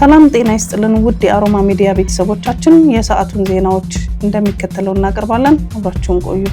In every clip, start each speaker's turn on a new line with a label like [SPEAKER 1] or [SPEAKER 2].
[SPEAKER 1] ሰላም ጤና ይስጥልን ውድ የአሮማ ሚዲያ ቤተሰቦቻችን፣ የሰዓቱን ዜናዎች እንደሚከተለው እናቀርባለን። አብራችሁን ቆዩ።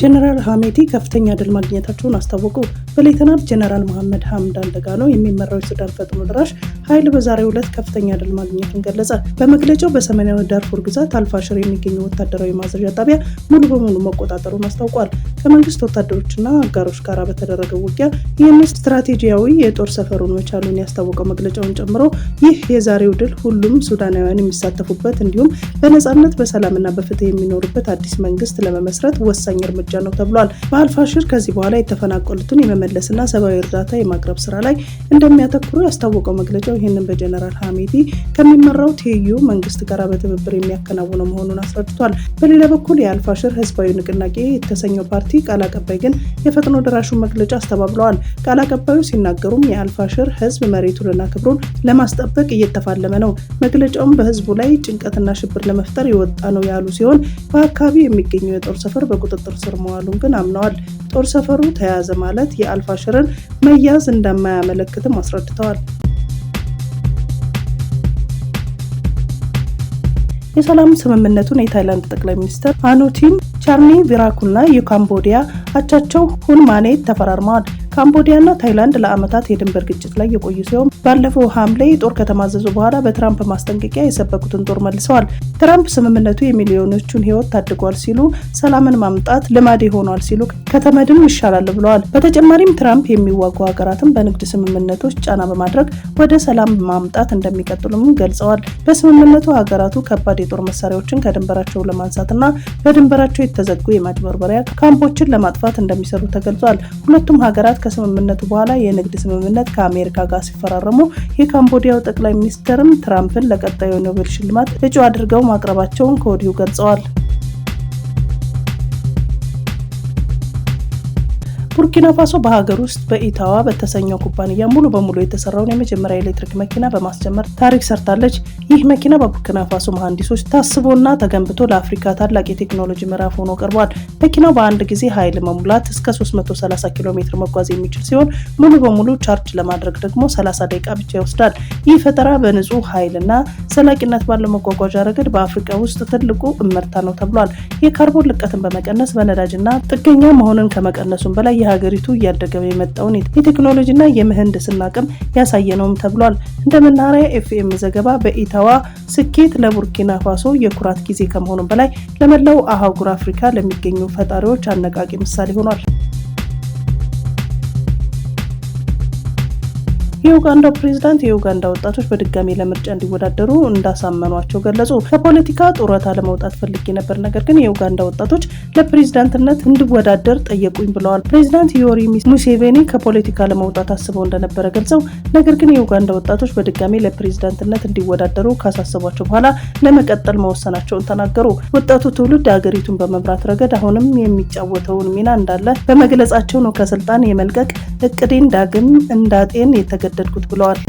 [SPEAKER 1] ጀነራል ሐሜቲ ከፍተኛ ድል ማግኘታቸውን አስታወቁ። በሌተናንት ጀነራል መሐመድ ሐምዳን ደጋሎ የሚመራው የሱዳን ፈጥኖ ደራሽ ኃይል በዛሬው ዕለት ከፍተኛ ድል ማግኘቱን ገለጸ። በመግለጫው በሰሜናዊ ዳርፉር ግዛት አልፋሽር የሚገኘው ወታደራዊ ማዘዣ ጣቢያ ሙሉ በሙሉ መቆጣጠሩን አስታውቋል። ከመንግስት ወታደሮችና አጋሮች ጋር በተደረገው ውጊያ ይህን ስትራቴጂያዊ የጦር ሰፈሩን መቻሉን ያስታወቀው መግለጫውን ጨምሮ ይህ የዛሬው ድል ሁሉም ሱዳናውያን የሚሳተፉበት እንዲሁም በነጻነት በሰላምና በፍትህ የሚኖሩበት አዲስ መንግስት ለመመስረት ወሳኝ እርምጃ ነው ተብሏል። በአልፋሽር ከዚህ በኋላ የተፈናቀሉትን የመመለስና ሰብአዊ እርዳታ የማቅረብ ስራ ላይ እንደሚያተኩሩ ያስታወቀው መግለጫው ይህንን በጀነራል ሐሜቲ ከሚመራው ትይዩ መንግስት ጋር በትብብር የሚያከናውነው መሆኑን አስረድቷል። በሌላ በኩል የአልፋሽር ህዝባዊ ንቅናቄ የተሰኘው ፓርቲ ቃል አቀባይ ግን የፈጥኖ ደራሹን መግለጫ አስተባብለዋል። ቃል አቀባዩ ሲናገሩም የአልፋሽር ህዝብ መሬቱንና ክብሩን ለማስጠበቅ እየተፋለመ ነው፣ መግለጫውም በህዝቡ ላይ ጭንቀትና ሽብር ለመፍጠር የወጣ ነው ያሉ ሲሆን በአካባቢ የሚገኘው የጦር ሰፈር በቁጥጥር ስር መዋሉን ግን አምነዋል። ጦር ሰፈሩ ተያዘ ማለት የአልፋሽርን መያዝ እንደማያመለክትም አስረድተዋል። የሰላም ስምምነቱን የታይላንድ ጠቅላይ ሚኒስትር አኑቲን ቻርኒቪራኩና የካምቦዲያ አቻቸው ሁን ማኔት ተፈራርመዋል። ካምቦዲያና ታይላንድ ለዓመታት የድንበር ግጭት ላይ የቆዩ ሲሆን ባለፈው ሐምሌ ጦር ከተማዘዙ በኋላ በትራምፕ ማስጠንቀቂያ የሰበኩትን ጦር መልሰዋል። ትራምፕ ስምምነቱ የሚሊዮኖቹን ህይወት ታድጓል ሲሉ፣ ሰላምን ማምጣት ልማዴ ሆኗል ሲሉ ከተመድም ይሻላል ብለዋል። በተጨማሪም ትራምፕ የሚዋጉ ሀገራትን በንግድ ስምምነቶች ጫና በማድረግ ወደ ሰላም ማምጣት እንደሚቀጥሉም ገልጸዋል። በስምምነቱ ሀገራቱ ከባድ የጦር መሳሪያዎችን ከድንበራቸው ለማንሳትና በድንበራቸው የተዘጉ የማጭበርበሪያ ካምፖችን ለማጥፋት እንደሚሰሩ ተገልጿል። ሁለቱም ሀገራት ከስምምነቱ በኋላ የንግድ ስምምነት ከአሜሪካ ጋር ሲፈራረሙ የካምቦዲያው ጠቅላይ ሚኒስትርም ትራምፕን ለቀጣዩ ኖቤል ሽልማት እጩ አድርገው ማቅረባቸውን ከወዲሁ ገልጸዋል። ቡርኪና ፋሶ በሀገር ውስጥ በኢታዋ በተሰኘው ኩባንያ ሙሉ በሙሉ የተሰራውን የመጀመሪያ ኤሌክትሪክ መኪና በማስጀመር ታሪክ ሰርታለች። ይህ መኪና በቡርኪና ፋሶ መሐንዲሶች ታስቦና ተገንብቶ ለአፍሪካ ታላቅ የቴክኖሎጂ ምዕራፍ ሆኖ ቀርቧል። መኪናው በአንድ ጊዜ ኃይል መሙላት እስከ 330 ኪሎ ሜትር መጓዝ የሚችል ሲሆን ሙሉ በሙሉ ቻርጅ ለማድረግ ደግሞ 30 ደቂቃ ብቻ ይወስዳል። ይህ ፈጠራ በንጹህ ኃይልና ዘላቂነት ባለው መጓጓዣ ረገድ በአፍሪካ ውስጥ ትልቁ እመርታ ነው ተብሏል። የካርቦን ልቀትን በመቀነስ በነዳጅና ጥገኛ መሆንን ከመቀነሱም በላይ ሀገሪቱ እያደገ የመጣውን የቴክኖሎጂና የምህንድስና አቅም ያሳየነውም ተብሏል። እንደ መናኸሪያ ኤፍኤም ዘገባ በኢታዋ ስኬት ለቡርኪና ፋሶ የኩራት ጊዜ ከመሆኑ በላይ ለመላው አህጉር አፍሪካ ለሚገኙ ፈጣሪዎች አነቃቂ ምሳሌ ሆኗል። የኡጋንዳው ፕሬዝዳንት የኡጋንዳ ወጣቶች በድጋሚ ለምርጫ እንዲወዳደሩ እንዳሳመኗቸው ገለጹ። ከፖለቲካ ጡረታ ለመውጣት ፈልጌ ነበር፣ ነገር ግን የኡጋንዳ ወጣቶች ለፕሬዝዳንትነት እንድወዳደር ጠየቁኝ ብለዋል። ፕሬዝዳንት ዮዌሪ ሙሴቬኒ ከፖለቲካ ለመውጣት አስበው እንደነበረ ገልጸው ነገር ግን የኡጋንዳ ወጣቶች በድጋሚ ለፕሬዝዳንትነት እንዲወዳደሩ ካሳሰቧቸው በኋላ ለመቀጠል መወሰናቸውን ተናገሩ። ወጣቱ ትውልድ ሀገሪቱን በመምራት ረገድ አሁንም የሚጫወተውን ሚና እንዳለ በመግለጻቸው ነው ከስልጣን የመልቀቅ እቅዴን ዳግም እንዳጤን የተገደድኩት ብለዋል።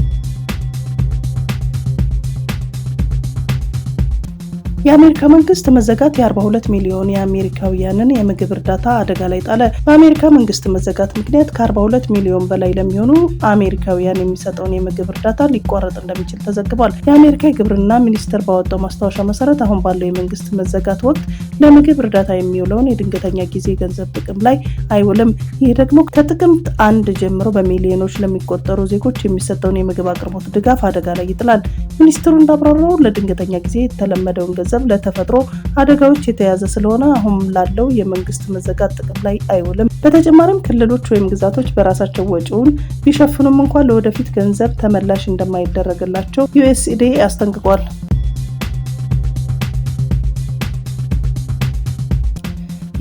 [SPEAKER 1] የአሜሪካ መንግስት መዘጋት የ42 ሚሊዮን የአሜሪካውያንን የምግብ እርዳታ አደጋ ላይ ጣለ። በአሜሪካ መንግስት መዘጋት ምክንያት ከ42 ሚሊዮን በላይ ለሚሆኑ አሜሪካውያን የሚሰጠውን የምግብ እርዳታ ሊቋረጥ እንደሚችል ተዘግቧል። የአሜሪካ የግብርና ሚኒስቴር ባወጣው ማስታወሻ መሰረት አሁን ባለው የመንግስት መዘጋት ወቅት ለምግብ እርዳታ የሚውለውን የድንገተኛ ጊዜ ገንዘብ ጥቅም ላይ አይውልም። ይህ ደግሞ ከጥቅምት 1 ጀምሮ በሚሊዮኖች ለሚቆጠሩ ዜጎች የሚሰጠውን የምግብ አቅርቦት ድጋፍ አደጋ ላይ ይጥላል። ሚኒስትሩ እንዳብራራው ለድንገተኛ ጊዜ የተለመደውን ገንዘብ ለተፈጥሮ አደጋዎች የተያዘ ስለሆነ አሁን ላለው የመንግስት መዘጋት ጥቅም ላይ አይውልም። በተጨማሪም ክልሎች ወይም ግዛቶች በራሳቸው ወጪውን ቢሸፍኑም እንኳን ለወደፊት ገንዘብ ተመላሽ እንደማይደረግላቸው ዩኤስኤይድ አስጠንቅቋል።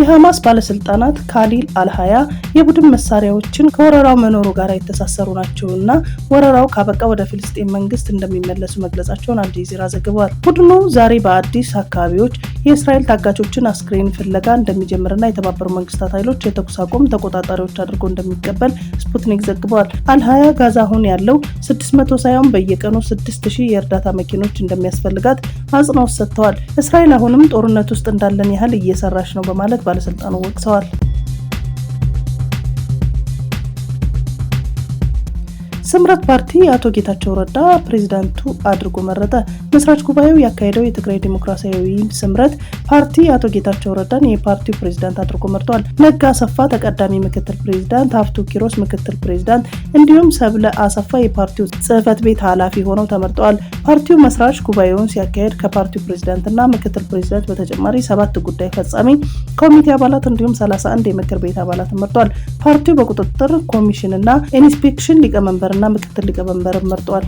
[SPEAKER 1] የሐማስ ባለስልጣናት ካሊል አልሃያ የቡድን መሳሪያዎችን ከወረራው መኖሩ ጋር የተሳሰሩ ናቸውና ወረራው ካበቃ ወደ ፍልስጤም መንግስት እንደሚመለሱ መግለጻቸውን አልጀዚራ ዘግቧል። ቡድኑ ዛሬ በአዲስ አካባቢዎች የእስራኤል ታጋቾችን አስክሬን ፍለጋ እንደሚጀምርና የተባበሩት መንግስታት ኃይሎች የተኩስ አቁም ተቆጣጣሪዎች አድርጎ እንደሚቀበል ስፑትኒክ ዘግቧል። አልሃያ ጋዛ አሁን ያለው 600 ሳይሆን በየቀኑ 6000 የእርዳታ መኪኖች እንደሚያስፈልጋት አጽንኦት ሰጥተዋል። እስራኤል አሁንም ጦርነት ውስጥ እንዳለን ያህል እየሰራች ነው በማለት ባለስልጣኑ ወቅሰዋል። ስምረት ፓርቲ አቶ ጌታቸው ረዳ ፕሬዝዳንቱ አድርጎ መረጠ። መስራች ጉባኤው ያካሄደው የትግራይ ዲሞክራሲያዊ ስምረት ፓርቲ አቶ ጌታቸው ረዳን የፓርቲው ፕሬዝዳንት አድርጎ መርጧል። ነጋ አሰፋ ተቀዳሚ ምክትል ፕሬዝዳንት፣ ሀፍቱ ኪሮስ ምክትል ፕሬዝዳንት እንዲሁም ሰብለ አሰፋ የፓርቲው ጽህፈት ቤት ኃላፊ ሆነው ተመርጠዋል። ፓርቲው መስራች ጉባኤውን ሲያካሄድ ከፓርቲው ፕሬዝዳንትና ምክትል ፕሬዝዳንት በተጨማሪ 7 ጉዳይ ፈጻሚ ኮሚቴ አባላት እንዲሁም 31 የምክር ቤት አባላት መርጧል። ፓርቲው በቁጥጥር ኮሚሽንና ኢንስፔክሽን ሊቀመንበርና ምክትል ሊቀመንበር መርጧል።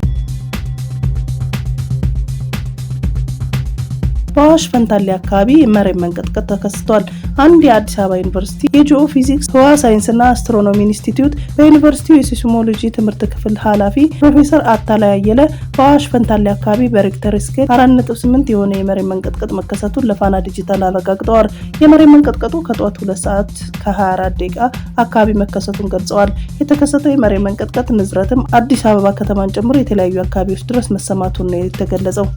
[SPEAKER 1] በአዋሽ ፈንታሌ አካባቢ የመሬት መንቀጥቀጥ ተከስቷል። አንድ የአዲስ አበባ ዩኒቨርሲቲ የጂኦ ፊዚክስ ህዋ ሳይንስና አስትሮኖሚ ኢንስቲትዩት በዩኒቨርሲቲው የሲስሞሎጂ ትምህርት ክፍል ኃላፊ ፕሮፌሰር አታላይ አየለ በአዋሽ ፈንታሌ አካባቢ በሬክተር ስኬል 4.8 የሆነ የመሬት መንቀጥቀጥ መከሰቱን ለፋና ዲጂታል አረጋግጠዋል። የመሬት መንቀጥቀጡ ከጠዋት 2 ሰዓት ከ24 ደቂቃ አካባቢ መከሰቱን ገልጸዋል። የተከሰተው የመሬት መንቀጥቀጥ ንዝረትም አዲስ አበባ ከተማን ጨምሮ የተለያዩ አካባቢዎች ድረስ መሰማቱን ነው የተገለጸው።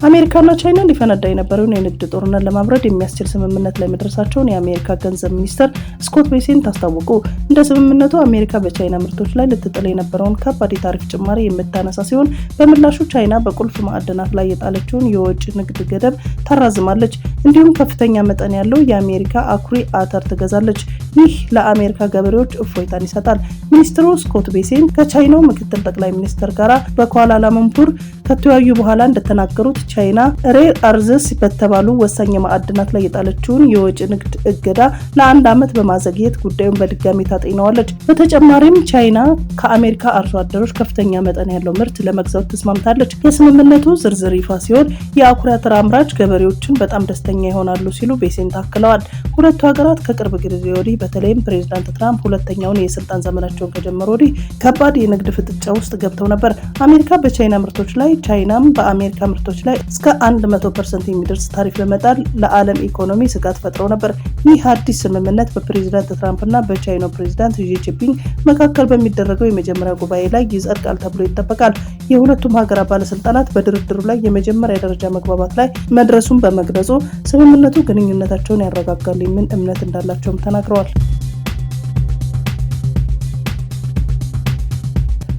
[SPEAKER 1] አሜሪካና ቻይና ሊፈነዳ የነበረውን የንግድ ጦርነት ለማብረድ የሚያስችል ስምምነት ላይ መድረሳቸውን የአሜሪካ ገንዘብ ሚኒስትር ስኮት ቤሴንት አስታወቁ። እንደ ስምምነቱ አሜሪካ በቻይና ምርቶች ላይ ልትጥል የነበረውን ከባድ የታሪፍ ጭማሪ የምታነሳ ሲሆን በምላሹ ቻይና በቁልፍ ማዕድናት ላይ የጣለችውን የውጭ ንግድ ገደብ ታራዝማለች። እንዲሁም ከፍተኛ መጠን ያለው የአሜሪካ አኩሪ አተር ትገዛለች። ይህ ለአሜሪካ ገበሬዎች እፎይታን ይሰጣል። ሚኒስትሩ ስኮት ቤሴንት ከቻይናው ምክትል ጠቅላይ ሚኒስትር ጋር በኳላላምፑር ከተወያዩ በኋላ እንደተናገሩት ቻይና ሬር አርዝስ በተባሉ ወሳኝ ማዕድናት ላይ የጣለችውን የውጭ ንግድ እገዳ ለ1 ዓመት በማዘግየት ጉዳዩን በድጋሚ ታጤነዋለች። በተጨማሪም ቻይና ከአሜሪካ አርሶ አደሮች ከፍተኛ መጠን ያለው ምርት ለመግዛት ተስማምታለች። የስምምነቱ ዝርዝር ይፋ ሲሆን የአኩሪ አተር አምራች ገበሬዎችን በጣም ደስተኛ ይሆናሉ ሲሉ ቤሴንት አክለዋል። ሁለቱ ሀገራት ከቅርብ ጊዜ ወዲህ በተለይም ፕሬዝዳንት ትራምፕ ሁለተኛውን የስልጣን ዘመናቸውን ከጀመሩ ወዲህ ከባድ የንግድ ፍጥጫ ውስጥ ገብተው ነበር። አሜሪካ በቻይና ምርቶች ላይ ቻይናም በአሜሪካ ምርቶች ላይ እስከ 100% የሚደርስ ታሪፍ በመጣል ለዓለም ኢኮኖሚ ስጋት ፈጥረው ነበር። ይህ አዲስ ስምምነት በፕሬዝዳንት ትራምፕና በቻይናው ፕሬዝዳንት ዢ ጂንፒንግ መካከል በሚደረገው የመጀመሪያ ጉባኤ ላይ ይጸድቃል ተብሎ ይጠበቃል። የሁለቱም ሀገራት ባለስልጣናት በድርድሩ ላይ የመጀመሪያ ደረጃ መግባባት ላይ መድረሱን በመግለጹ ስምምነቱ ግንኙነታቸውን ያረጋጋል የሚል እምነት እንዳላቸውም ተናግረዋል።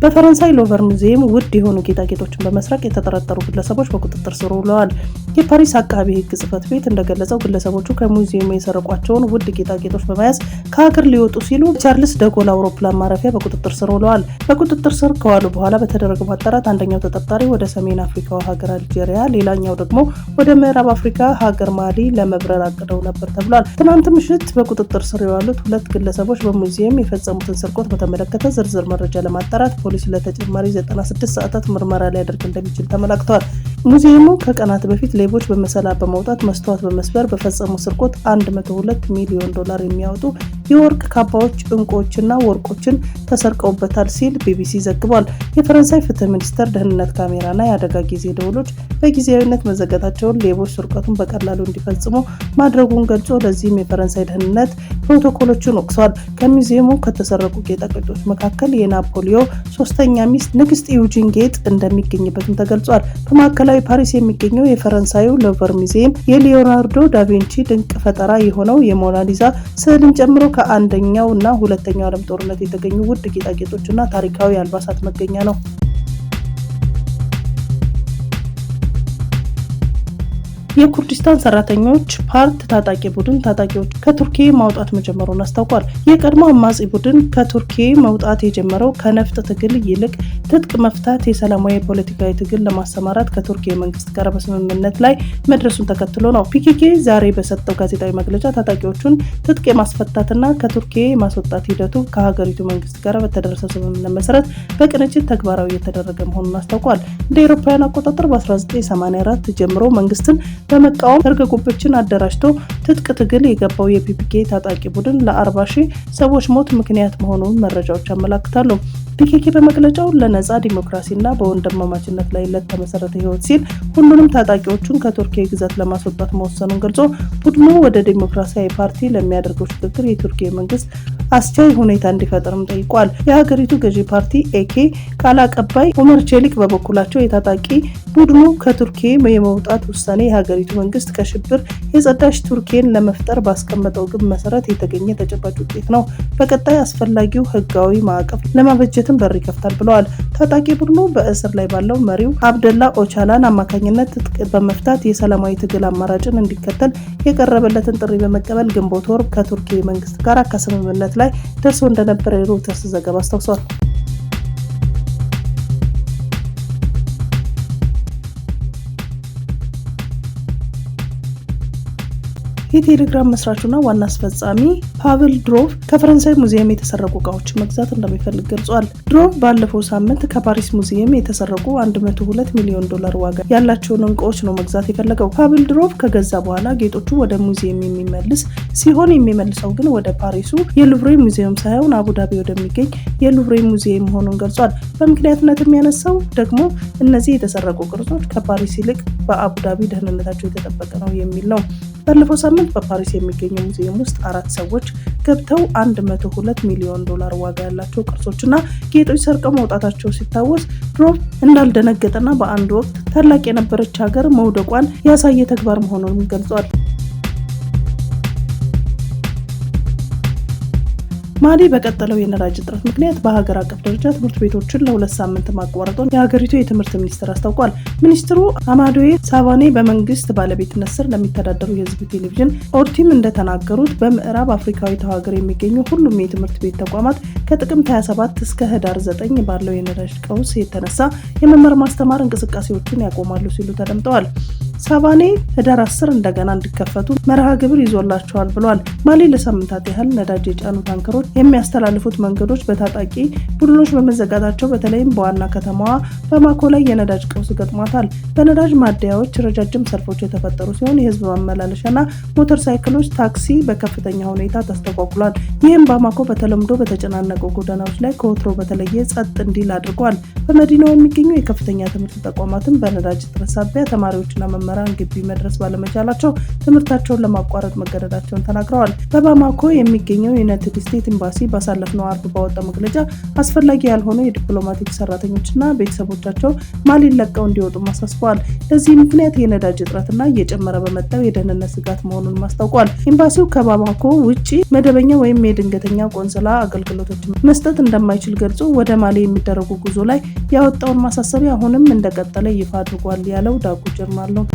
[SPEAKER 1] በፈረንሳይ ሎቨር ሙዚየም ውድ የሆኑ ጌጣጌጦችን በመስረቅ የተጠረጠሩ ግለሰቦች በቁጥጥር ስር ውለዋል። የፓሪስ አቃቢ ሕግ ጽሕፈት ቤት እንደገለጸው ግለሰቦቹ ከሙዚየሙ የሰረቋቸውን ውድ ጌጣጌጦች በመያዝ ከሀገር ሊወጡ ሲሉ ቻርልስ ደጎል አውሮፕላን ማረፊያ በቁጥጥር ስር ውለዋል። በቁጥጥር ስር ከዋሉ በኋላ በተደረገው ማጣራት አንደኛው ተጠርጣሪ ወደ ሰሜን አፍሪካው ሀገር አልጄሪያ፣ ሌላኛው ደግሞ ወደ ምዕራብ አፍሪካ ሀገር ማሊ ለመብረር አቅደው ነበር ተብሏል። ትናንት ምሽት በቁጥጥር ስር የዋሉት 2 ግለሰቦች በሙዚየም የፈጸሙትን ስርቆት በተመለከተ ዝርዝር መረጃ ለማጣራት ፖሊስ ለተጨማሪ 96 ሰዓታት ምርመራ ሊያደርግ እንደሚችል ተመላክቷል። ሙዚየሙ ከቀናት በፊት ሌቦች በመሰላል በመውጣት መስተዋት በመስበር በፈጸሙ ስርቆት $102 ሚሊዮን የሚያወጡ የወርቅ ካባዎች፣ ዕንቁዎችና ወርቆችን ተሰርቀውበታል ሲል ቢቢሲ ዘግቧል። የፈረንሳይ ፍትህ ሚኒስቴር ደህንነት ካሜራና የአደጋ ጊዜ ደወሎች በጊዜያዊነት መዘጋታቸውን ሌቦች ስርቆቱን በቀላሉ እንዲፈጽሙ ማድረጉን ገልጾ ለዚህም የፈረንሳይ ደህንነት ፕሮቶኮሎችን ወቅሷል። ከሙዚየሙ ከተሰረቁ ጌጣጌጦች መካከል የናፖሊዮ ሶስተኛ ሚስት ንግስት ኢዩጂን ጌጥ እንደሚገኝበትም ተገልጿል። በማዕከላዊ ፓሪስ የሚገኘው የፈረንሳዩ ሎቨር ሙዚየም የሊዮናርዶ ዳቪንቺ ድንቅ ፈጠራ የሆነው የሞናሊዛ ስዕልን ጨምሮ ከአንደኛው እና ሁለተኛው ዓለም ጦርነት የተገኙ ውድ ጌጣጌጦችና ታሪካዊ አልባሳት መገኛ ነው። የኩርዲስታን ሰራተኞች ፓርት ታጣቂ ቡድን ታጣቂዎች ከቱርኪ ማውጣት መጀመሩን አስታውቋል። የቀድሞ አማጺ ቡድን ከቱርኪ መውጣት የጀመረው ከነፍጥ ትግል ይልቅ ትጥቅ መፍታት የሰላማዊ ፖለቲካዊ ትግል ለማሰማራት ከቱርኪ መንግስት ጋር በስምምነት ላይ መድረሱን ተከትሎ ነው። ፒኬኬ ዛሬ በሰጠው ጋዜጣዊ መግለጫ ታጣቂዎቹን ትጥቅ የማስፈታትና ከቱርኪ የማስወጣት ሂደቱ ከሀገሪቱ መንግስት ጋር በተደረሰው ስምምነት መሰረት በቅንጅት ተግባራዊ የተደረገ መሆኑን አስታውቋል። እንደ አውሮፓውያን አቆጣጠር በ1984 ጀምሮ መንግስትን በመቃወም ሰርገጎቦችን አደራጅቶ ትጥቅ ትግል የገባው የፒኬኬ ታጣቂ ቡድን ለ40,000 ሰዎች ሞት ምክንያት መሆኑን መረጃዎች ያመለክታሉ። ፒኬኬ በመግለጫው ለነጻ ዲሞክራሲና በወንድማማችነት ላይ ለተመሰረተ ህይወት ሲል ሁሉንም ታጣቂዎቹን ከቱርክ ግዛት ለማስወጣት መወሰኑን ገልጾ ቡድኑ ወደ ዲሞክራሲያዊ ፓርቲ ለሚያደርገው ሽግግር የቱርክ መንግስት አስቻይ ሁኔታ እንዲፈጠርም ጠይቋል። የሀገሪቱ ገዢ ፓርቲ ኤኬ ቃል አቀባይ ኡመር ቼሊክ በበኩላቸው የታጣቂ ቡድኑ ከቱርክ የመውጣት ውሳኔ የሀገሪቱ መንግስት ከሽብር የጸዳች ቱርክን ለመፍጠር ባስቀመጠው ግብ መሰረት የተገኘ ተጨባጭ ውጤት ነው። በቀጣይ አስፈላጊው ህጋዊ ማዕቀፍ ለማበጀትም በር ይከፍታል ብለዋል። ታጣቂ ቡድኑ በእስር ላይ ባለው መሪው አብደላ ኦቻላን አማካኝነት ትጥቅ በመፍታት የሰላማዊ ትግል አማራጭን እንዲከተል የቀረበለትን ጥሪ በመቀበል ግንቦት ወር ከቱርክ መንግስት ጋር ከስምምነት ላይ ደርሶ እንደነበረ የሮይተርስ ዘገባ አስታውሷል። የቴሌግራም መስራቹና ዋና አስፈጻሚ ፓቭል ድሮቭ ከፈረንሳይ ሙዚየም የተሰረቁ እቃዎችን መግዛት እንደሚፈልግ ገልጿል። ድሮቭ ባለፈው ሳምንት ከፓሪስ ሙዚየም የተሰረቁ $102 ሚሊዮን ዋጋ ያላቸውን ዕቃዎች ነው መግዛት የፈለገው። ፓቭል ድሮቭ ከገዛ በኋላ ጌጦቹ ወደ ሙዚየም የሚመልስ ሲሆን የሚመልሰው ግን ወደ ፓሪሱ የሉቭሬ ሙዚየም ሳይሆን አቡዳቢ ወደሚገኝ የሉቭሬ ሙዚየም መሆኑን ገልጿል። በምክንያትነት የሚያነሳው ደግሞ እነዚህ የተሰረቁ ቅርጾች ከፓሪስ ይልቅ በአቡዳቢ ደህንነታቸው የተጠበቀ ነው የሚል ነው። ባለፈው ሳምንት በፓሪስ የሚገኘው ሙዚየም ውስጥ 4 ሰዎች ገብተው $102 ሚሊዮን ዋጋ ያላቸው ቅርሶችና ጌጦች ሰርቀው መውጣታቸው ሲታወስ ድሮቭ እንዳልደነገጠና በአንድ ወቅት ታላቅ የነበረች ሀገር መውደቋን ያሳየ ተግባር መሆኑን ገልጿል። ማሊ በቀጠለው የነዳጅ እጥረት ምክንያት በሀገር አቀፍ ደረጃ ትምህርት ቤቶችን ለ2 ሳምንት ማቋረጡን የሀገሪቱ የትምህርት ሚኒስቴር አስታውቋል። ሚኒስትሩ አማዶዬ ሳቫኔ በመንግስት ባለቤትነት ስር ለሚተዳደሩ የህዝብ ቴሌቪዥን ኦርቲም እንደተናገሩት በምዕራብ አፍሪካዊት ሀገር የሚገኙ ሁሉም የትምህርት ቤት ተቋማት ከጥቅምት 27 እስከ ህዳር 9 ባለው የነዳጅ ቀውስ የተነሳ የመማር ማስተማር እንቅስቃሴዎችን ያቆማሉ ሲሉ ተደምጠዋል። ሳቫኔ ህዳር 10 እንደገና እንዲከፈቱ መርሃ ግብር ይዞላቸዋል ብሏል። ማሊ ለሳምንታት ያህል ነዳጅ የጫኑ ታንከሮች የሚያስተላልፉት መንገዶች በታጣቂ ቡድኖች በመዘጋታቸው በተለይም በዋና ከተማዋ ባማኮ ላይ የነዳጅ ቀውስ ገጥሟታል። በነዳጅ ማደያዎች ረጃጅም ሰልፎች የተፈጠሩ ሲሆን የህዝብ ማመላለሻና ሞተር ሳይክሎች፣ ታክሲ በከፍተኛ ሁኔታ ተስተጓጉሏል። ይህም ባማኮ በተለምዶ በተጨናነቁ ጎዳናዎች ላይ ከወትሮ በተለየ ጸጥ እንዲል አድርጓል። በመዲናው የሚገኙ የከፍተኛ ትምህርት ተቋማትም በነዳጅ እጥረት ሳቢያ ተማሪዎችና መምህራን ግቢ መድረስ ባለመቻላቸው ትምህርታቸውን ለማቋረጥ መገደዳቸውን ተናግረዋል። በባማኮ የሚገኘው ዩናይትድ ስቴትስ ኤምባሲ ባሳለፍነው አርብ ባወጣው መግለጫ አስፈላጊ ያልሆኑ የዲፕሎማቲክ ሰራተኞችና ቤተሰቦቻቸው ማሊን ለቀው እንዲወጡ አሳስበዋል። ለዚህ ምክንያት የነዳጅ እጥረትና እየጨመረ በመጣው የደህንነት ስጋት መሆኑን አስታውቋል። ኤምባሲው ከባማኮ ውጪ መደበኛ ወይም የድንገተኛ ቆንስላ አገልግሎቶችን መስጠት እንደማይችል ገልጾ ወደ ማሊ የሚደረጉ ጉዞ ላይ ያወጣውን ማሳሰቢያ አሁንም እንደቀጠለ ይፋ አድርጓል ያለው ዳጉ ጀርማል ነው።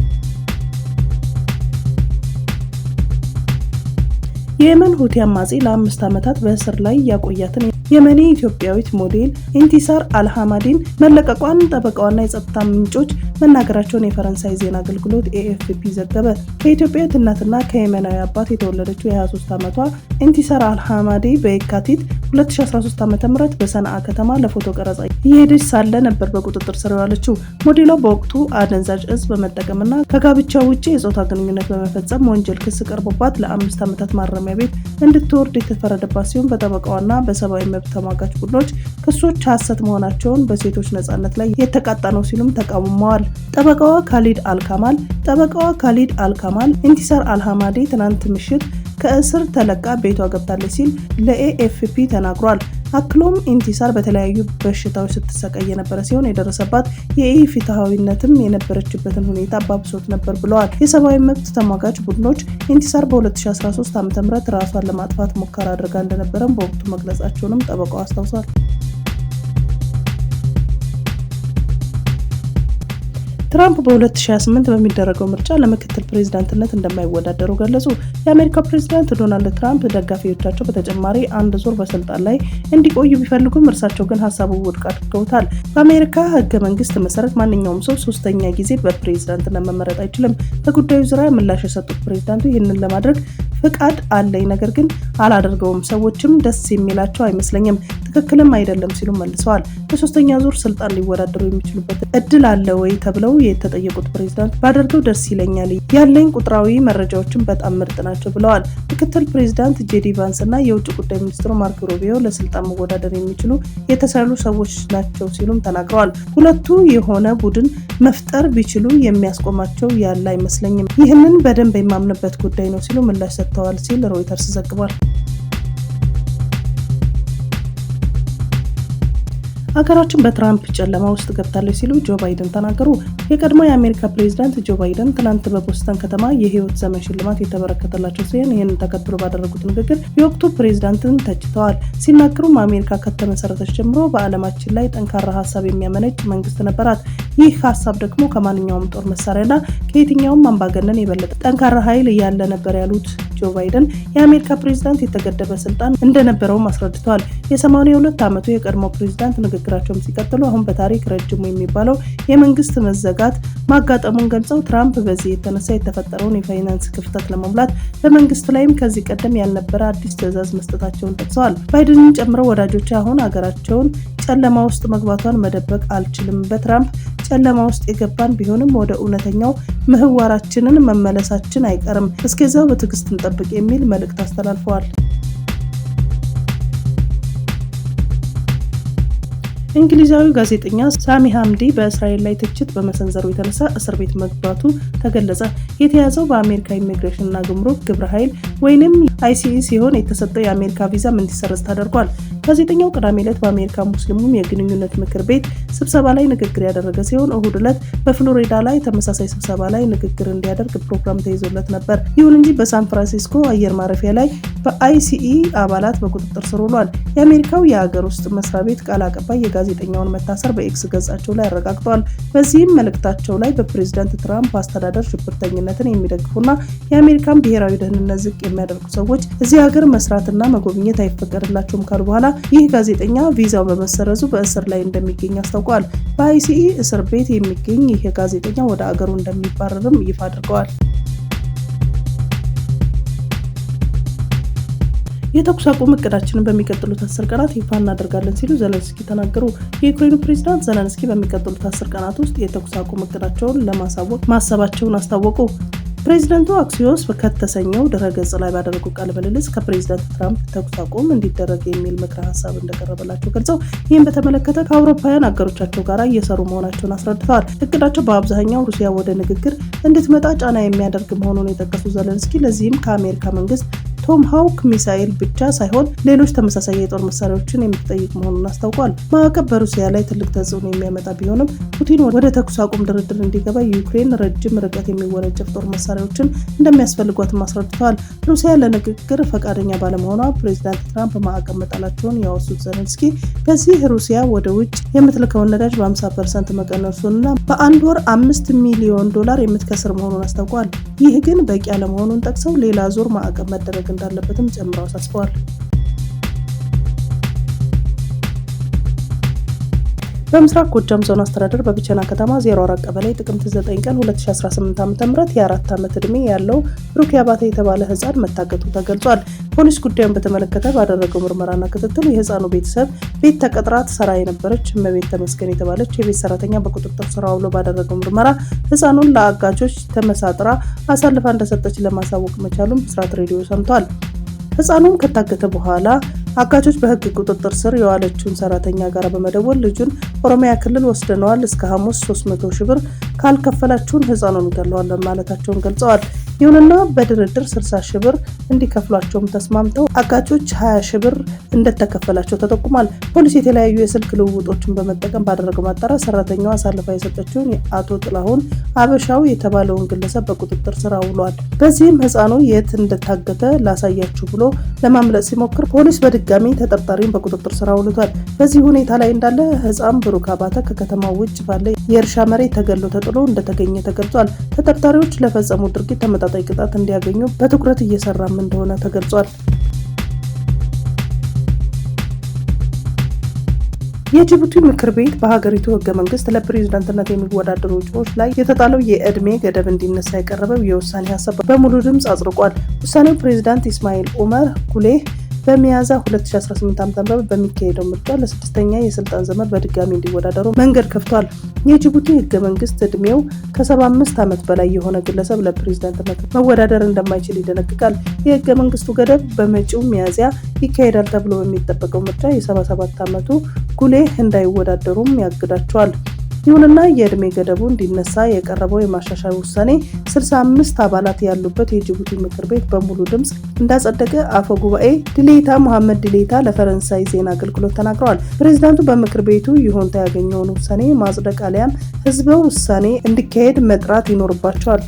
[SPEAKER 1] የየመን ሁቲ አማጺ ለ5 ዓመታት በእስር ላይ ያቆያትን የመኒ ኢትዮጵያዊት ሞዴል ኢንቲሳር አልሐማዲን መለቀቋን ጠበቃዋና የጸጥታ ምንጮች መናገራቸውን የፈረንሳይ ዜና አገልግሎት ኤኤፍፒ ዘገበ። ከኢትዮጵያዊት እናትና ከየመናዊ አባት የተወለደችው የ23 ዓመቷ ኢንቲሳር አልሐማዲ በየካቲት 2013 ዓ.ም በሰንዓ ከተማ ለፎቶ ቀረጻ እየሄደች ሳለ ነበር በቁጥጥር ስር የዋለችው። ሞዴሏ በወቅቱ አደንዛዥ እጽ በመጠቀምና ከጋብቻ ውጪ የጾታ ግንኙነት በመፈጸም ወንጀል ክስ ቀርቦባት ለ5 ዓመታት ማረሚያ ቤት እንድትወርድ የተፈረደባት ሲሆን በጠበቃዋና በሰብአዊ መብት ተሟጋች ቡድኖች ክሶች ሐሰት መሆናቸውን በሴቶች ነጻነት ላይ የተቃጣ ነው ሲሉም ተቃውመዋል። ጠበቃዋ ካሊድ አልካማል ኢንቲሳር አልሐማዲ ትናንት ምሽት ከእስር ተለቃ ቤቷ ገብታለች ሲል ለኤኤፍፒ ተናግሯል። አክሎም ኢንቲሳር በተለያዩ በሽታዎች ስትሰቃይ የነበረ ሲሆን የደረሰባት የኢፍትሐዊነትም የነበረችበትን ሁኔታ አባብሶት ነበር ብለዋል። የሰብአዊ መብት ተሟጋች ቡድኖች ኢንቲሳር በ2013 ዓ.ም ራሷን ለማጥፋት ሙከራ አድርጋ እንደነበረም በወቅቱ መግለጻቸውንም ጠበቃው አስታውሷል። ትራምፕ በ2028 በሚደረገው ምርጫ ለምክትል ፕሬዝዳንትነት እንደማይወዳደሩ ገለጹ። የአሜሪካ ፕሬዝዳንት ዶናልድ ትራምፕ ደጋፊዎቻቸው በተጨማሪ አንድ ዙር በስልጣን ላይ እንዲቆዩ ቢፈልጉም እርሳቸው ግን ሀሳቡን ውድቅ አድርገውታል። በአሜሪካ ሕገ መንግስት መሰረት ማንኛውም ሰው 3ኛ ጊዜ በፕሬዝዳንትነት መመረጥ አይችልም። በጉዳዩ ዙሪያ ምላሽ የሰጡት ፕሬዝዳንቱ ይህንን ለማድረግ ፍቃድ አለኝ፣ ነገር ግን አላደርገውም፣ ሰዎችም ደስ የሚላቸው አይመስለኝም፣ ትክክልም አይደለም ሲሉ መልሰዋል። በሶስተኛ ዙር ስልጣን ሊወዳደሩ የሚችሉበት እድል አለ ወይ ተብለው የተጠየቁት ፕሬዚዳንት ባደርገው ደስ ይለኛል፣ ያለኝ ቁጥራዊ መረጃዎችን በጣም ምርጥ ናቸው ብለዋል። ምክትል ፕሬዚዳንት ጄዲ ቫንስ እና የውጭ ጉዳይ ሚኒስትሩ ማርኮ ሩቢዮ ለስልጣን መወዳደር የሚችሉ የተሰሉ ሰዎች ናቸው ሲሉም ተናግረዋል። ሁለቱ የሆነ ቡድን መፍጠር ቢችሉ የሚያስቆማቸው ያለ አይመስለኝም፣ ይህንን በደንብ የማምንበት ጉዳይ ነው ሲሉ ምላሽ ሰጥተዋል ሲል ሮይተርስ ዘግቧል። ሀገራችን በትራምፕ ጨለማ ውስጥ ገብታለች ሲሉ ጆ ባይደን ተናገሩ። የቀድሞ የአሜሪካ ፕሬዚዳንት ጆ ባይደን ትናንት በቦስተን ከተማ የህይወት ዘመን ሽልማት የተበረከተላቸው ሲሆን ይህንን ተከትሎ ባደረጉት ንግግር የወቅቱ ፕሬዚዳንትን ተችተዋል። ሲናገሩም አሜሪካ ከተመሰረተች ጀምሮ በዓለማችን ላይ ጠንካራ ሀሳብ የሚያመነጭ መንግስት ነበራት። ይህ ሀሳብ ደግሞ ከማንኛውም ጦር መሳሪያና ከየትኛውም አምባገነን የበለጠ ጠንካራ ኃይል እያለ ነበር ያሉት ጆ ባይደን የአሜሪካ ፕሬዚዳንት የተገደበ ስልጣን እንደነበረውም አስረድተዋል። የ82 ዓመቱ የቀድሞ ፕሬዚዳንት ንግግራቸውም ሲቀጥሉ አሁን በታሪክ ረጅሙ የሚባለው የመንግስት መዘጋት ማጋጠሙን ገልጸው ትራምፕ በዚህ የተነሳ የተፈጠረውን የፋይናንስ ክፍተት ለመሙላት በመንግስት ላይም ከዚህ ቀደም ያልነበረ አዲስ ትዕዛዝ መስጠታቸውን ጠቅሰዋል። ባይደንን ጨምሮ ወዳጆች አሁን ሀገራቸውን ጨለማ ውስጥ መግባቷን መደበቅ አልችልም፣ በትራምፕ ጨለማ ውስጥ የገባን ቢሆንም ወደ እውነተኛው ምህዋራችንን መመለሳችን አይቀርም፣ እስከዚያው በትዕግስት እንጠብቅ የሚል መልእክት አስተላልፈዋል። እንግሊዛዊ ጋዜጠኛ ሳሚ ሐምዲ በእስራኤል ላይ ትችት በመሰንዘሩ የተነሳ እስር ቤት መግባቱ ተገለጸ። የተያዘው በአሜሪካ ኢሚግሬሽን እና ጉምሩክ ግብረ ኃይል ወይንም ICE ሲሆን የተሰጠው የአሜሪካ ቪዛም እንዲሰረዝ ተደርጓል። ጋዜጠኛው ቅዳሜ ዕለት በአሜሪካ ሙስሊሙም የግንኙነት ምክር ቤት ስብሰባ ላይ ንግግር ያደረገ ሲሆን እሁድ ዕለት በፍሎሪዳ ላይ ተመሳሳይ ስብሰባ ላይ ንግግር እንዲያደርግ ፕሮግራም ተይዞለት ነበር። ይሁን እንጂ በሳን ፍራንሲስኮ አየር ማረፊያ ላይ በICE አባላት በቁጥጥር ስር ውሏል። የአሜሪካው የሀገር ውስጥ መስሪያ ቤት ቃል አቀባይ የጋዜጠኛውን መታሰር በኤክስ ገጻቸው ላይ አረጋግጠዋል። በዚህም መልእክታቸው ላይ በፕሬዚዳንት ትራምፕ አስተዳደር ሽብርተኝነትን የሚደግፉና የአሜሪካን ብሔራዊ ደህንነት ዝቅ የሚያደርጉ ሰዎች እዚህ ሀገር መስራትና መጎብኘት አይፈቀድላቸውም ካሉ በኋላ ይህ ጋዜጠኛ ቪዛው በመሰረዙ በእስር ላይ እንደሚገኝ አስታውቀዋል። በICE እስር ቤት የሚገኝ ይህ ጋዜጠኛ ወደ አገሩ እንደሚባረርም ይፋ አድርገዋል። የተኩስ አቁም እቅዳችንን በሚቀጥሉት 10 ቀናት ይፋ እናደርጋለን ሲሉ ዘለንስኪ ተናገሩ። የዩክሬኑ ፕሬዝዳንት ዘለንስኪ በሚቀጥሉት 10 ቀናት ውስጥ የተኩስ አቁም እቅዳቸውን ለማሳወቅ ማሰባቸውን አስታወቁ። ፕሬዚዳንቱ አክሲዮስ ከተሰኘው ድረገጽ ላይ ባደረጉ ቃለ ምልልስ ከፕሬዚዳንት ትራምፕ ተኩስ አቁም እንዲደረግ የሚል ምክረ ሀሳብ እንደቀረበላቸው ገልጸው ይህን በተመለከተ ከአውሮፓውያን አገሮቻቸው ጋር እየሰሩ መሆናቸውን አስረድተዋል። እቅዳቸው በአብዛኛው ሩሲያ ወደ ንግግር እንድትመጣ ጫና የሚያደርግ መሆኑን የጠቀሱ ዘለንስኪ ለዚህም ከአሜሪካ መንግስት ቶም ሃውክ ሚሳኤል ብቻ ሳይሆን ሌሎች ተመሳሳይ የጦር መሳሪያዎችን የሚጠይቅ መሆኑን አስታውቋል። ማዕቀብ በሩሲያ ላይ ትልቅ ተጽዕኖ የሚያመጣ ቢሆንም ፑቲን ወደ ተኩስ አቁም ድርድር እንዲገባ ዩክሬን ረጅም ርቀት የሚወነጨፍ ጦር መሳሪያዎችን እንደሚያስፈልጓትም አስረድተዋል። ሩሲያ ለንግግር ፈቃደኛ ባለመሆኗ ፕሬዚዳንት ትራምፕ ማዕቀብ መጣላቸውን ያወሱት ዘለንስኪ በዚህ ሩሲያ ወደ ውጭ የምትልከውን ነዳጅ በ50% መቀነሱንና በአንድ ወር $5 ሚሊዮን የምትከስር መሆኑን አስታውቋል። ይህ ግን በቂ አለመሆኑን ጠቅሰው ሌላ ዙር ማዕቀብ መደረግ እንዳለበትም ጨምረው አሳስበዋል። በምስራቅ ጎጃም ዞን አስተዳደር በቢቸና ከተማ 04 ቀበሌ ጥቅምት 9 ቀን 2018 ዓ.ም የ4 ዓመት ዕድሜ ያለው ብሩክ ያባተ የተባለ ህፃን መታገቱ ተገልጿል። ፖሊስ ጉዳዩን በተመለከተ ባደረገው ምርመራና ክትትል የህፃኑ ቤተሰብ ቤት ተቀጥራ ትሰራ የነበረች እመቤት ተመስገን የተባለች የቤት ሰራተኛ በቁጥጥር ስር ውሎ ባደረገው ምርመራ ህፃኑን ለአጋቾች ተመሳጥራ አሳልፋ እንደሰጠች ለማሳወቅ መቻሉን ብስራት ሬዲዮ ሰምቷል። ህፃኑም ከታገተ በኋላ አጋቾች በህግ ቁጥጥር ስር የዋለችውን ሰራተኛ ጋር በመደወል ልጁን ኦሮሚያ ክልል ወስደነዋል፣ እስከ ሐሙስ 300 ሺህ ብር ካልከፈላችሁን ህፃኑን እንገለዋለን ማለታቸውን ገልጸዋል። ይሁንና በድርድር 60 ሺህ ብር እንዲከፍሏቸውም ተስማምተው አጋቾች 20 ሺህ ብር እንደተከፈላቸው ተጠቁሟል። ፖሊስ የተለያዩ የስልክ ልውውጦችን በመጠቀም ባደረገው ማጣራት ሰራተኛዋ አሳልፋ የሰጠችውን የአቶ ጥላሁን አበሻው የተባለውን ግለሰብ በቁጥጥር ስር አውሏል። በዚህም ህፃኑ የት እንደታገተ ላሳያችሁ ብሎ ለማምለጥ ሲሞክር ፖሊስ በድጋሚ ተጠርጣሪውን በቁጥጥር ስር አውሏል። በዚህ ሁኔታ ላይ እንዳለ ህፃን ብሩክ አባተ ከከተማው ውጭ ባለ የእርሻ መሬት ተገሎ ተጥሎ እንደተገኘ ተገልጿል። ተጠርጣሪዎች ለፈጸሙ ድርጊት ተመጣጣኝ ቅጣት እንዲያገኙ በትኩረት እየሰራም እንደሆነ ተገልጿል። የጅቡቲ ምክር ቤት በሀገሪቱ ህገ መንግስት ለፕሬዝዳንትነት የሚወዳደሩ እጩዎች ላይ የተጣለው የዕድሜ ገደብ እንዲነሳ የቀረበው የውሳኔ ሀሳብ በሙሉ ድምፅ አጽድቋል። ውሳኔው ፕሬዝዳንት ኢስማኤል ኡመር ጉሌህ በሚያዝያ 2018 ዓ.ም በሚካሄደው ምርጫ ለስድስተኛ የስልጣን ዘመን በድጋሚ እንዲወዳደሩ መንገድ ከፍቷል። የጅቡቲ ህገ መንግስት እድሜው ከ75 ዓመት በላይ የሆነ ግለሰብ ለፕሬዝዳንትነት መወዳደር እንደማይችል ይደነግጋል። የህገ መንግስቱ ገደብ በመጪው ሚያዝያ ይካሄዳል ተብሎ በሚጠበቀው ምርጫ የ77 ዓመቱ ጉሌህ እንዳይወዳደሩም ያግዳቸዋል። ይሁንና የዕድሜ ገደቡ እንዲነሳ የቀረበው የማሻሻያ ውሳኔ 65 አባላት ያሉበት የጅቡቲ ምክር ቤት በሙሉ ድምፅ እንዳጸደቀ አፈ ጉባኤ ዲሌታ መሐመድ ዲሌታ ለፈረንሳይ ዜና አገልግሎት ተናግረዋል። ፕሬዝዳንቱ በምክር ቤቱ ይሁንታ ያገኘውን ውሳኔ ማጽደቅ አሊያም ህዝበ ውሳኔ እንዲካሄድ መጥራት ይኖርባቸዋል።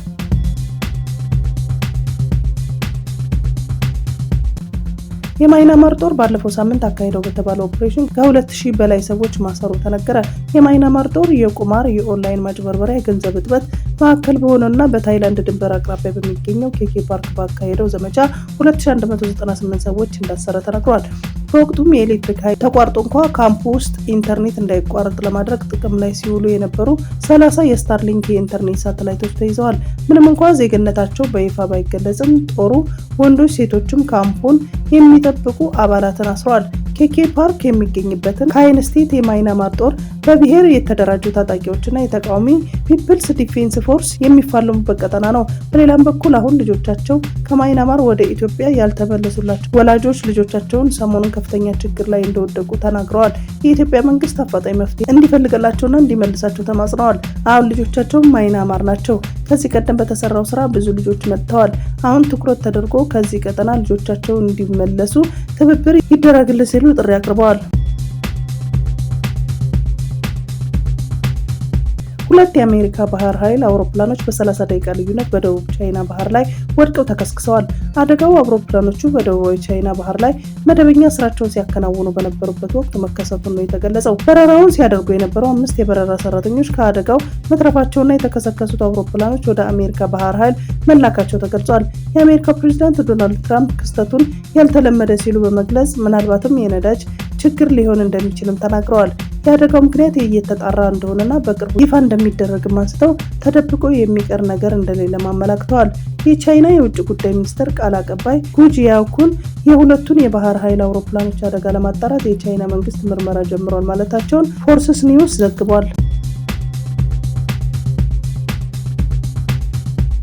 [SPEAKER 1] የማይናማር ጦር ባለፈው ሳምንት አካሄደው በተባለው ኦፕሬሽን ከ2000 በላይ ሰዎች ማሰሩ ተነገረ። የማይናማር ጦር የቁማር፣ የኦንላይን ማጭበርበሪያ፣ የገንዘብ እጥበት ማዕከል በሆነውና በታይላንድ ድንበር አቅራቢያ በሚገኘው ኬኬ ፓርክ ባካሄደው ዘመቻ 2198 ሰዎች እንዳሰረ ተነግሯል። በወቅቱም የኤሌክትሪክ ኃይል ተቋርጦ እንኳ ካምፕ ውስጥ ኢንተርኔት እንዳይቋረጥ ለማድረግ ጥቅም ላይ ሲውሉ የነበሩ 30 የስታርሊንክ የኢንተርኔት ሳተላይቶች ተይዘዋል። ምንም እንኳ ዜግነታቸው በይፋ ባይገለጽም ጦሩ ወንዶች ሴቶችም ካምፑን የሚጠብቁ አባላትን አስረዋል። ኬኬ ፓርክ የሚገኝበትን ካይን ስቴት የማይናማር ጦር በብሔር የተደራጁ ታጣቂዎችና የተቃዋሚ ፒፕልስ ዲፌንስ ፎርስ የሚፋለሙበት ቀጠና ነው። በሌላም በኩል አሁን ልጆቻቸው ከማይናማር ወደ ኢትዮጵያ ያልተመለሱላቸው ወላጆች ልጆቻቸውን ሰሞኑን ከፍተኛ ችግር ላይ እንደወደቁ ተናግረዋል። የኢትዮጵያ መንግስት አፋጣኝ መፍትሄ እንዲፈልግላቸውና እንዲመልሳቸው ተማጽነዋል። አሁን ልጆቻቸው ማይናማር ናቸው። ከዚህ ቀደም በተሰራው ስራ ብዙ ልጆች መጥተዋል። አሁን ትኩረት ተደርጎ ከዚህ ቀጠና ልጆቻቸው እንዲመለሱ ትብብር ይደረግልን ሲሉ ጥሪ አቅርበዋል። ሁለት የአሜሪካ ባህር ኃይል አውሮፕላኖች በ30 ደቂቃ ልዩነት በደቡብ ቻይና ባህር ላይ ወድቀው ተከስክሰዋል። አደጋው አውሮፕላኖቹ በደቡባዊ ቻይና ባህር ላይ መደበኛ ስራቸውን ሲያከናውኑ በነበሩበት ወቅት መከሰቱን ነው የተገለጸው። በረራውን ሲያደርጉ የነበሩ 5 የበረራ ሰራተኞች ከአደጋው መትረፋቸውና የተከሰከሱት አውሮፕላኖች ወደ አሜሪካ ባህር ኃይል መላካቸው ተገልጿል። የአሜሪካ ፕሬዝዳንት ዶናልድ ትራምፕ ክስተቱን ያልተለመደ ሲሉ በመግለጽ ምናልባትም የነዳጅ ችግር ሊሆን እንደሚችልም ተናግረዋል። የአደጋው ምክንያት እየተጣራ እንደሆነና በቅርቡ ይፋ እንደሚደረግም አንስተው ተደብቆ የሚቀር ነገር እንደሌለ አመላክተዋል። የቻይና የውጭ ጉዳይ ሚኒስትር ቃል አቀባይ ጉ ጂያኩን የሁለቱን የባህር ኃይል አውሮፕላኖች አደጋ ለማጣራት የቻይና መንግስት ምርመራ ጀምሯል ማለታቸውን ፎርስ ኒውስ ዘግቧል።